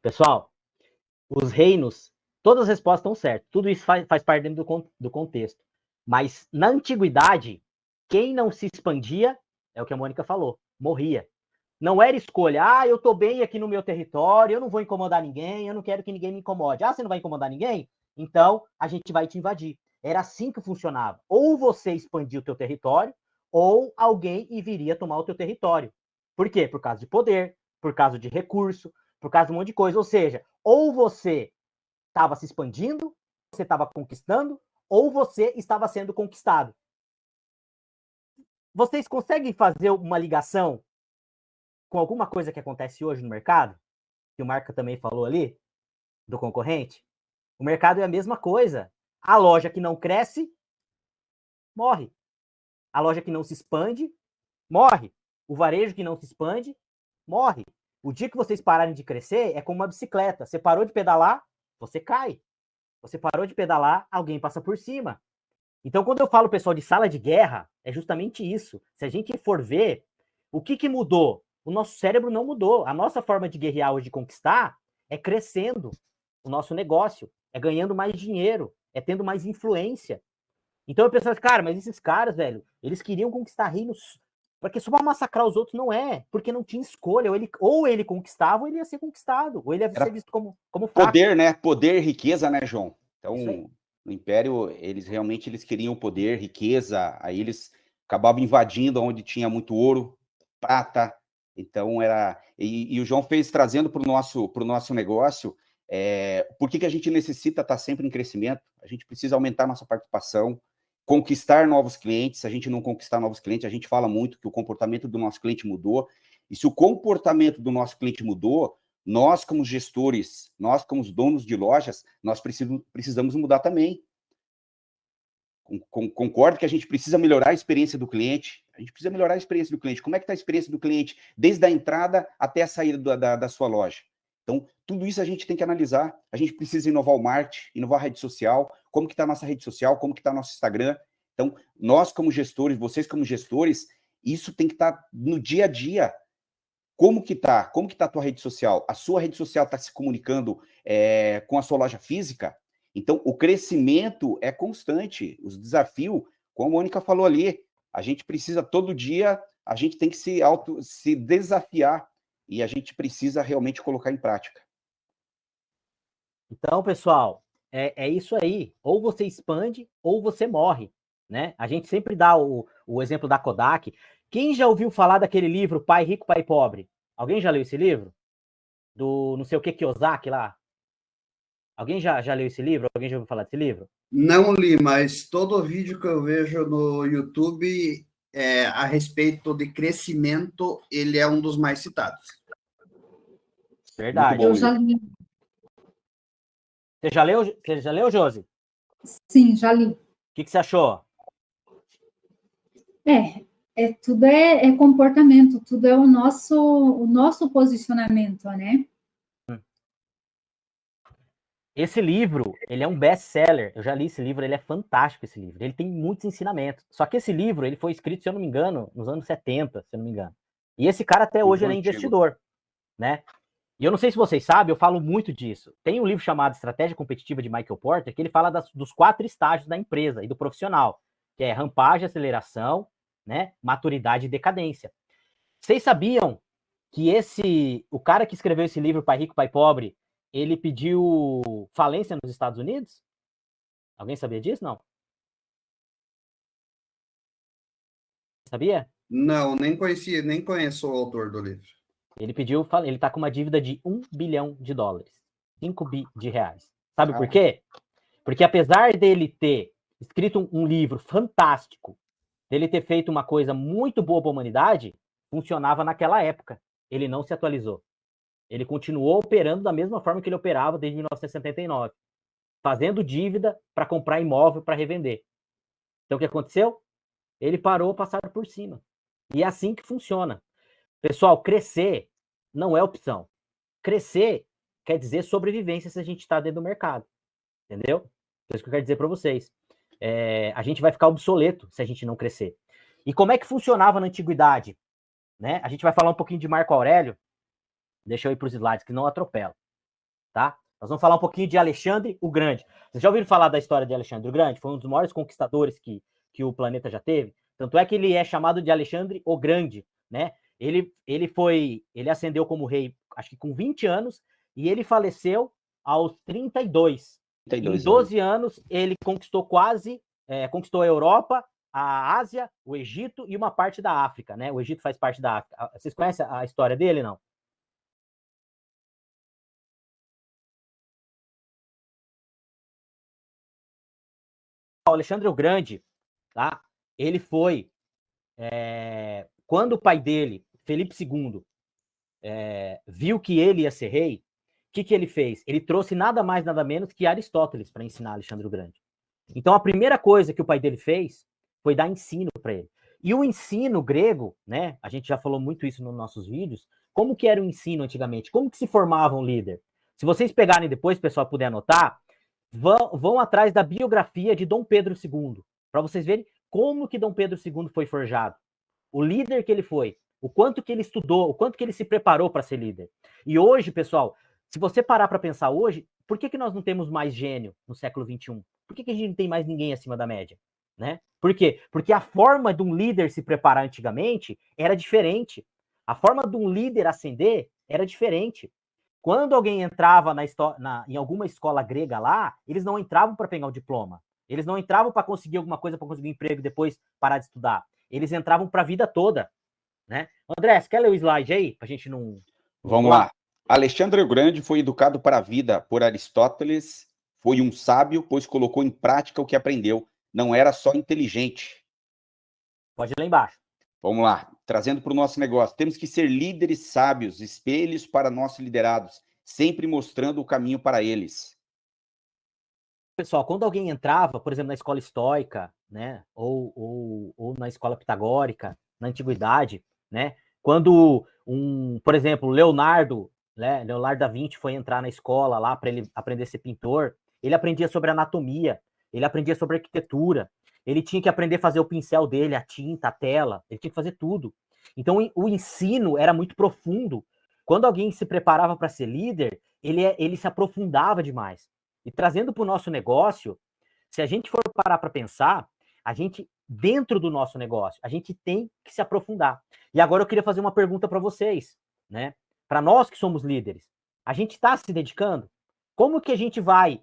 Pessoal, os reinos, todas as respostas estão certas. Tudo isso faz parte dentro do contexto. Mas na antiguidade, quem não se expandia, é o que a Mônica falou, morria. Não era escolha, eu tô bem aqui no meu território, eu não vou incomodar ninguém, eu não quero que ninguém me incomode. Você não vai incomodar ninguém? Então, a gente vai te invadir. Era assim que funcionava. Ou você expandia o teu território, ou alguém viria tomar o teu território. Por quê? Por causa de poder, por causa de recurso, por causa de um monte de coisa. Ou seja, ou você estava se expandindo, você estava conquistando, ou você estava sendo conquistado. Vocês conseguem fazer uma ligação com alguma coisa que acontece hoje no mercado? Que o Marco também falou ali, do concorrente? O mercado é a mesma coisa. A loja que não cresce, morre. A loja que não se expande, morre. O varejo que não se expande, morre. O dia que vocês pararem de crescer, é como uma bicicleta. Você parou de pedalar, você cai. Você parou de pedalar, alguém passa por cima. Então, quando eu falo, pessoal, de sala de guerra, é justamente isso. Se a gente for ver, o que mudou? O nosso cérebro não mudou. A nossa forma de guerrear hoje, de conquistar, é crescendo o nosso negócio, é ganhando mais dinheiro, é tendo mais influência. Então eu pensava, cara, mas esses caras, velho, eles queriam conquistar reinos, porque só pra massacrar os outros não é, porque não tinha escolha. Ou ele conquistava, ou ele ia ser conquistado, ou ele ia ser visto como fraco. Poder, né? Poder, riqueza, né, João? Isso aí. Então, no Império, eles queriam poder, riqueza, aí eles acabavam invadindo onde tinha muito ouro, prata. Então, E o João fez, trazendo para o nosso negócio, por que a gente necessita estar sempre em crescimento? A gente precisa aumentar nossa participação, conquistar novos clientes. Se a gente não conquistar novos clientes, a gente fala muito que o comportamento do nosso cliente mudou. E se o comportamento do nosso cliente mudou, nós, como gestores, nós, como donos de lojas, nós precisamos mudar também. Concordo que a gente precisa melhorar a experiência do cliente. A gente precisa melhorar a experiência do cliente. Como é que está a experiência do cliente desde a entrada até a saída da sua loja? Então, tudo isso a gente tem que analisar. A gente precisa inovar o marketing, inovar a rede social. Como que está a nossa rede social? Como que está nosso Instagram? Então, nós como gestores, vocês como gestores, isso tem que estar no dia a dia. Como que tá a tua rede social? A sua rede social está se comunicando com a sua loja física? Então, o crescimento é constante. Os desafios, como a Mônica falou ali, a gente precisa todo dia, a gente tem que se desafiar e a gente precisa realmente colocar em prática. Então, pessoal, é isso aí. Ou você expande, ou você morre, né? A gente sempre dá o exemplo da Kodak. Quem já ouviu falar daquele livro Pai Rico, Pai Pobre? Alguém já leu esse livro? Do não sei o que Kiyosaki lá? Alguém já leu esse livro? Alguém já ouviu falar desse livro? Não li, mas todo vídeo que eu vejo no YouTube a respeito de crescimento, ele é um dos mais citados. Verdade. Eu já li. Você já leu, Josi? Sim, já li. O que você achou? Tudo é comportamento, tudo é o nosso posicionamento, né? Esse livro, ele é um best-seller. Eu já li esse livro, ele é fantástico, esse livro. Ele tem muitos ensinamentos. Só que esse livro, ele foi escrito, se eu não me engano, nos anos 70, se eu não me engano. E esse cara até hoje ele é investidor, né? E eu não sei se vocês sabem, eu falo muito disso. Tem um livro chamado Estratégia Competitiva de Michael Porter, que ele fala dos 4 estágios da empresa e do profissional, que é rampagem, aceleração, né, maturidade e decadência. Vocês sabiam que o cara que escreveu esse livro, Pai Rico, Pai Pobre, ele pediu falência nos Estados Unidos? Alguém sabia disso? Não? Sabia? Não, nem conheço o autor do livro. Ele tá com uma dívida de $1 bilhão, 5 bi de reais. Sabe por quê? Porque apesar dele ter escrito um livro fantástico, dele ter feito uma coisa muito boa para a humanidade, funcionava naquela época. Ele não se atualizou. Ele continuou operando da mesma forma que ele operava desde 1979, fazendo dívida para comprar imóvel para revender. Então o que aconteceu? Ele parou, passaram por cima. E é assim que funciona. Pessoal, crescer não é opção. Crescer quer dizer sobrevivência se a gente está dentro do mercado. Entendeu? É isso que eu quero dizer para vocês. A gente vai ficar obsoleto se a gente não crescer. E como é que funcionava na antiguidade? Né? A gente vai falar um pouquinho de Marco Aurélio. Deixa eu ir para os slides, que não atropela. tá? Nós vamos falar um pouquinho de Alexandre o Grande. Vocês já ouviram falar da história de Alexandre o Grande? Foi um dos maiores conquistadores que o planeta já teve. Tanto é que ele é chamado de Alexandre o Grande, né? Ele ascendeu como rei, acho que com 20 anos, e ele faleceu aos 32. Em 12 anos, ele conquistou conquistou a Europa, a Ásia, o Egito e uma parte da África, né? O Egito faz parte da África. Vocês conhecem a história dele, não? O Alexandre o Grande, tá? Ele foi quando o pai dele, Felipe II, viu que ele ia ser rei, o que ele fez? Ele trouxe nada mais, nada menos que Aristóteles para ensinar Alexandre o Grande. Então, a primeira coisa que o pai dele fez foi dar ensino para ele. E o ensino grego, né? A gente já falou muito isso nos nossos vídeos. Como que era o ensino antigamente? Como que se formava um líder? Se vocês pegarem depois, pessoal, puder anotar, vão atrás da biografia de Dom Pedro II, para vocês verem como que Dom Pedro II foi forjado. O líder que ele foi, o quanto que ele estudou, o quanto que ele se preparou para ser líder. E hoje, pessoal, se você parar para pensar hoje, por que nós não temos mais gênio no século XXI? Por que a gente não tem mais ninguém acima da média? Né? Por quê? Porque a forma de um líder se preparar antigamente era diferente. A forma de um líder ascender era diferente. Quando alguém entrava em alguma escola grega lá, eles não entravam para pegar o diploma. Eles não entravam para conseguir alguma coisa, para conseguir um emprego e depois parar de estudar. Eles entravam para a vida toda. Né? André, você quer ler o slide aí? Para a gente não... Vamos lá. Alexandre o Grande foi educado para a vida por Aristóteles, foi um sábio, pois colocou em prática o que aprendeu. Não era só inteligente. Pode ler lá embaixo. Vamos lá, trazendo para o nosso negócio. Temos que ser líderes sábios, espelhos para nossos liderados, sempre mostrando o caminho para eles. Pessoal, quando alguém entrava, por exemplo, na escola estoica, né, ou na escola pitagórica, na antiguidade, né, quando por exemplo, Leonardo da Vinci foi entrar na escola lá para ele aprender a ser pintor, ele aprendia sobre anatomia, ele aprendia sobre arquitetura, ele tinha que aprender a fazer o pincel dele, a tinta, a tela, ele tinha que fazer tudo. Então, o ensino era muito profundo. Quando alguém se preparava para ser líder, ele se aprofundava demais. E trazendo para o nosso negócio, se a gente for parar para pensar, a gente, dentro do nosso negócio, a gente tem que se aprofundar. E agora eu queria fazer uma pergunta para vocês, né? Para nós que somos líderes, a gente está se dedicando? Como que a gente vai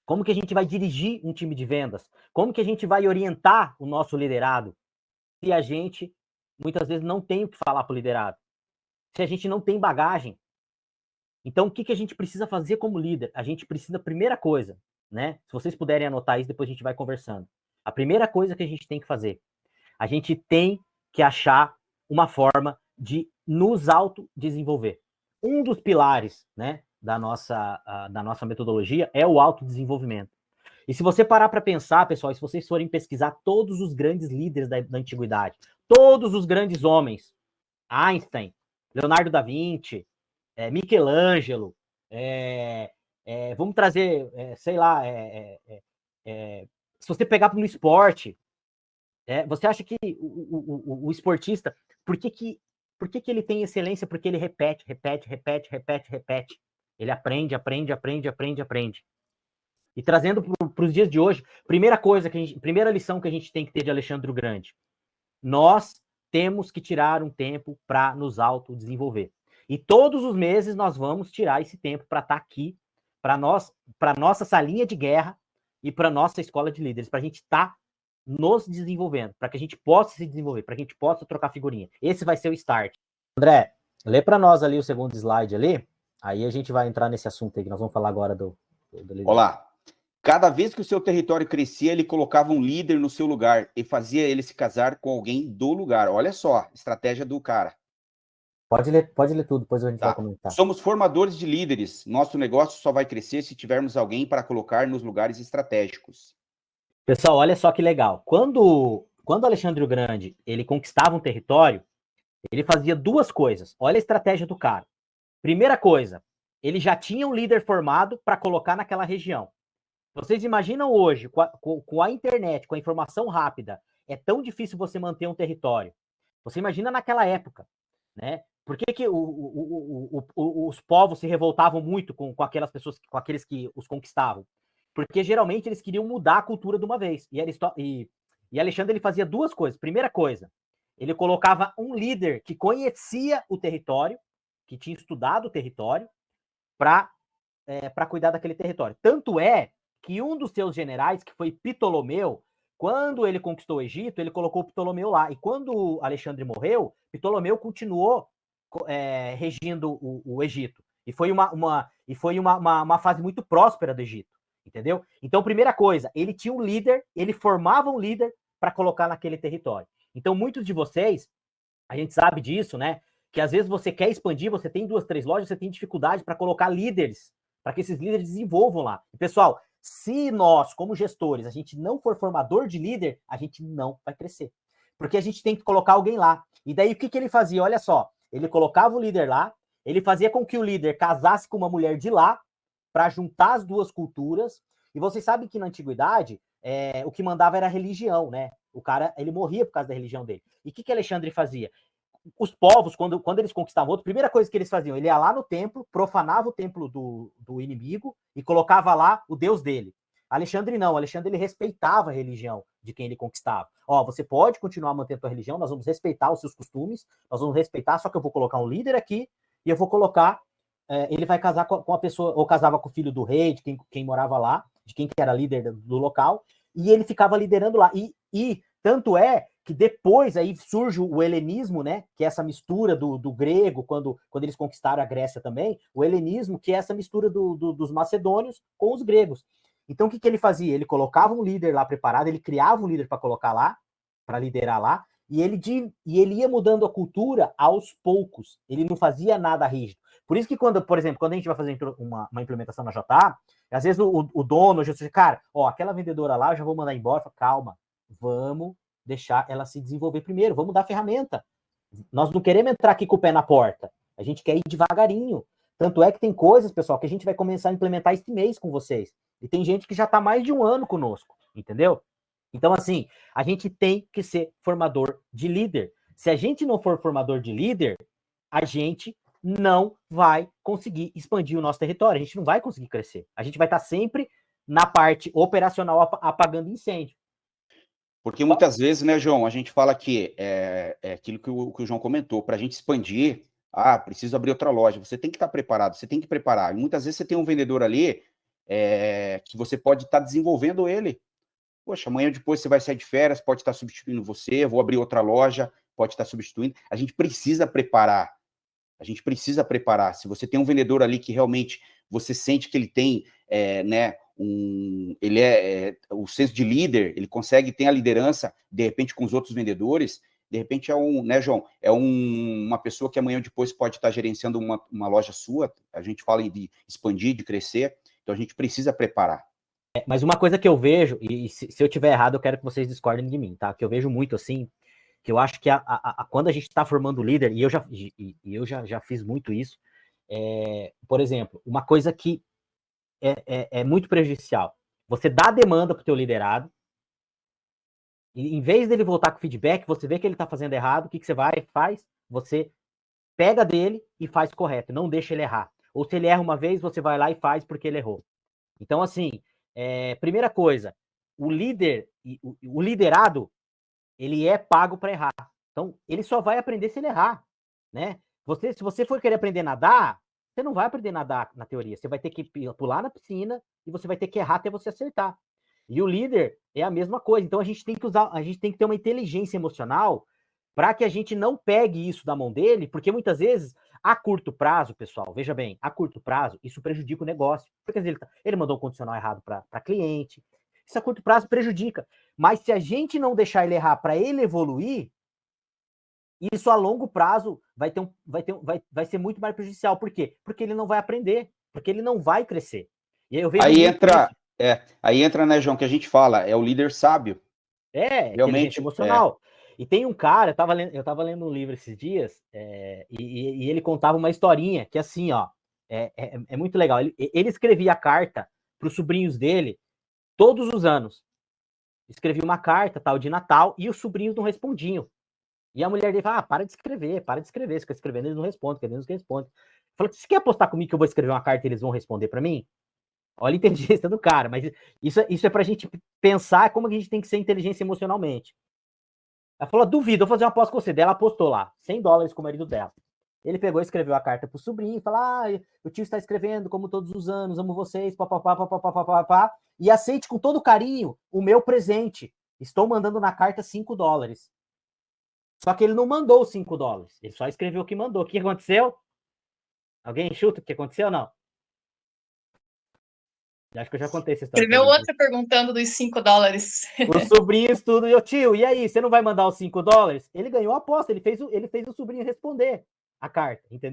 como que a gente vai dirigir um time de vendas? Como que a gente vai orientar o nosso liderado? Se a gente, muitas vezes, não tem o que falar para o liderado. Se a gente não tem bagagem. Então, o que a gente precisa fazer como líder? A gente precisa, primeira coisa, né? Se vocês puderem anotar isso, depois a gente vai conversando. A primeira coisa que a gente tem que fazer, a gente tem que achar uma forma de nos autodesenvolver. Um dos pilares, né, da nossa metodologia é o autodesenvolvimento. E se você parar para pensar, pessoal, e se vocês forem pesquisar todos os grandes líderes da antiguidade, todos os grandes homens, Einstein, Leonardo da Vinci, Michelangelo, vamos trazer, sei lá, se você pegar no esporte, você acha que o esportista, por que ele tem excelência? Porque ele repete. Ele aprende. E trazendo para os dias de hoje, primeira lição que a gente tem que ter de Alexandre o Grande, nós temos que tirar um tempo para nos autodesenvolver. E todos os meses nós vamos tirar esse tempo para estar aqui, para nossa salinha de guerra e para nossa escola de líderes, para a gente estar nos desenvolvendo, para que a gente possa se desenvolver, para que a gente possa trocar figurinha. Esse vai ser o start. André, lê para nós ali o segundo slide ali, aí a gente vai entrar nesse assunto aí que nós vamos falar agora do líder. Olá. Cada vez que o seu território crescia, ele colocava um líder no seu lugar e fazia ele se casar com alguém do lugar. Olha só, estratégia do cara. Pode ler tudo, depois a gente vai comentar. Somos formadores de líderes. Nosso negócio só vai crescer se tivermos alguém para colocar nos lugares estratégicos. Pessoal, olha só que legal. Quando Alexandre o Grande ele conquistava um território, ele fazia duas coisas. Olha a estratégia do cara. Primeira coisa, ele já tinha um líder formado para colocar naquela região. Vocês imaginam hoje, com a internet, com a informação rápida, é tão difícil você manter um território. Você imagina naquela época, né? Por que, que os povos se revoltavam muito com aquelas pessoas, com aqueles que os conquistavam? Porque geralmente eles queriam mudar a cultura de uma vez. E Alexandre ele fazia duas coisas. Primeira coisa, ele colocava um líder que conhecia o território, que tinha estudado o território, para cuidar daquele território. Tanto é que um dos seus generais, que foi Ptolomeu, quando ele conquistou o Egito, ele colocou Ptolomeu lá. E quando Alexandre morreu, Ptolomeu continuou regindo o Egito. E foi uma fase muito próspera do Egito, entendeu? Então, primeira coisa, ele tinha um líder, ele formava um líder para colocar naquele território. Então, muitos de vocês, a gente sabe disso, né? Que às vezes você quer expandir, você tem 2, 3 lojas, você tem dificuldade para colocar líderes, para que esses líderes desenvolvam lá. E, pessoal, se nós, como gestores, a gente não for formador de líder, a gente não vai crescer. Porque a gente tem que colocar alguém lá. E daí, o que ele fazia? Olha só, ele colocava o líder lá, ele fazia com que o líder casasse com uma mulher de lá, para juntar as duas culturas. E vocês sabem que na antiguidade, o que mandava era a religião, né? O cara, ele morria por causa da religião dele. E o que Alexandre fazia? Os povos, quando eles conquistavam outro, a primeira coisa que eles faziam, ele ia lá no templo, profanava o templo do inimigo e colocava lá o deus dele. Alexandre não, Alexandre ele respeitava a religião de quem ele conquistava. Ó, você pode continuar mantendo a tua religião, nós vamos respeitar os seus costumes, nós vamos respeitar, só que eu vou colocar um líder aqui e eu vou colocar, ele vai casar com a pessoa, ou casava com o filho do rei, de quem morava lá, de quem que era líder do local, e ele ficava liderando lá. E tanto é que depois aí surge o helenismo, né? Que é essa mistura do grego, quando eles conquistaram a Grécia também, o helenismo, que é essa mistura dos macedônios com os gregos. Então, o que ele fazia? Ele colocava um líder lá preparado, ele criava um líder para colocar lá, para liderar lá, e ele ia mudando a cultura aos poucos. Ele não fazia nada rígido. Por isso que, por exemplo, quando a gente vai fazer uma implementação na JA, às vezes o dono, o gestor, cara, ó, aquela vendedora lá, eu já vou mandar embora. Fala, calma, vamos deixar ela se desenvolver primeiro, vamos dar ferramenta. Nós não queremos entrar aqui com o pé na porta, a gente quer ir devagarinho. Tanto é que tem coisas, pessoal, que a gente vai começar a implementar esse mês com vocês. E tem gente que já está mais de um ano conosco, entendeu? Então, assim, a gente tem que ser formador de líder. Se a gente não for formador de líder, a gente não vai conseguir expandir o nosso território, a gente não vai conseguir crescer. A gente vai estar sempre na parte operacional apagando incêndio. Porque muitas vezes, né, João, a gente fala que é aquilo que o João comentou, para a gente expandir, preciso abrir outra loja, você tem que estar preparado, você tem que preparar. E muitas vezes você tem um vendedor ali que você pode estar desenvolvendo ele. Poxa, amanhã depois você vai sair de férias, pode estar substituindo você, vou abrir outra loja, pode estar substituindo. A gente precisa preparar. A gente precisa preparar. Se você tem um vendedor ali que realmente você sente que ele tem, né, ele o senso de líder, ele consegue ter a liderança, de repente, com os outros vendedores, de repente né, João, uma pessoa que amanhã depois pode estar gerenciando uma loja sua, a gente fala de expandir, de crescer, então a gente precisa preparar. Mas uma coisa que eu vejo, e se eu tiver errado, eu quero que vocês discordem de mim, tá? Que eu vejo muito assim, que eu acho que quando a gente está formando líder, e eu já fiz muito isso, por exemplo, uma coisa que é muito prejudicial. Você dá demanda para o teu liderado, e em vez dele voltar com feedback, você vê que ele está fazendo errado, o que você faz? Você pega dele e faz correto, não deixa ele errar. Ou se ele erra uma vez, você vai lá e faz porque ele errou. Então, assim, primeira coisa, o liderado, ele é pago para errar. Então, ele só vai aprender se ele errar, né? Se você for querer aprender a nadar, você não vai aprender a nadar na teoria. Você vai ter que pular na piscina e você vai ter que errar até você acertar. E o líder é a mesma coisa. Então, a gente tem que ter uma inteligência emocional para que a gente não pegue isso da mão dele, porque muitas vezes, a curto prazo, pessoal, veja bem, a curto prazo, isso prejudica o negócio. Porque ele mandou um condicional errado para cliente. Isso a curto prazo prejudica. Mas se a gente não deixar ele errar para ele evoluir, isso a longo prazo vai ser muito mais prejudicial. Por quê? Porque ele não vai aprender, porque ele não vai crescer. E aí eu vejo aí entra, né, João, que a gente fala, é o líder sábio. Realmente emocional. E tem um cara, eu tava lendo um livro esses dias, e ele contava uma historinha que assim, ó, é muito legal. Ele escrevia carta para os sobrinhos dele todos os anos. Escrevia uma carta, tal, de Natal, e os sobrinhos não respondiam. E a mulher dele fala, para de escrever, você fica escrevendo, eles não respondem, eles não respondem. Falou, você quer apostar comigo que eu vou escrever uma carta e eles vão responder para mim? Olha a inteligência do cara, mas isso é pra gente pensar como a gente tem que ser inteligência emocionalmente. Ela falou, duvido, eu vou fazer uma aposta com você. Daí ela apostou lá, $100 com o marido dela. Ele pegou e escreveu a carta pro sobrinho, falou, o tio está escrevendo, como todos os anos, amo vocês, papapá, e aceite com todo carinho o meu presente. Estou mandando na carta $5. Só que ele não mandou os $5, ele só escreveu o que mandou. O que aconteceu? Alguém chuta o que aconteceu ou não? Acho que eu já contei essa história. Escreveu outra perguntando dos $5. Os sobrinhos tudo, e tio, e aí, você não vai mandar os $5? Ele ganhou a aposta, ele fez o sobrinho responder a carta, entendeu?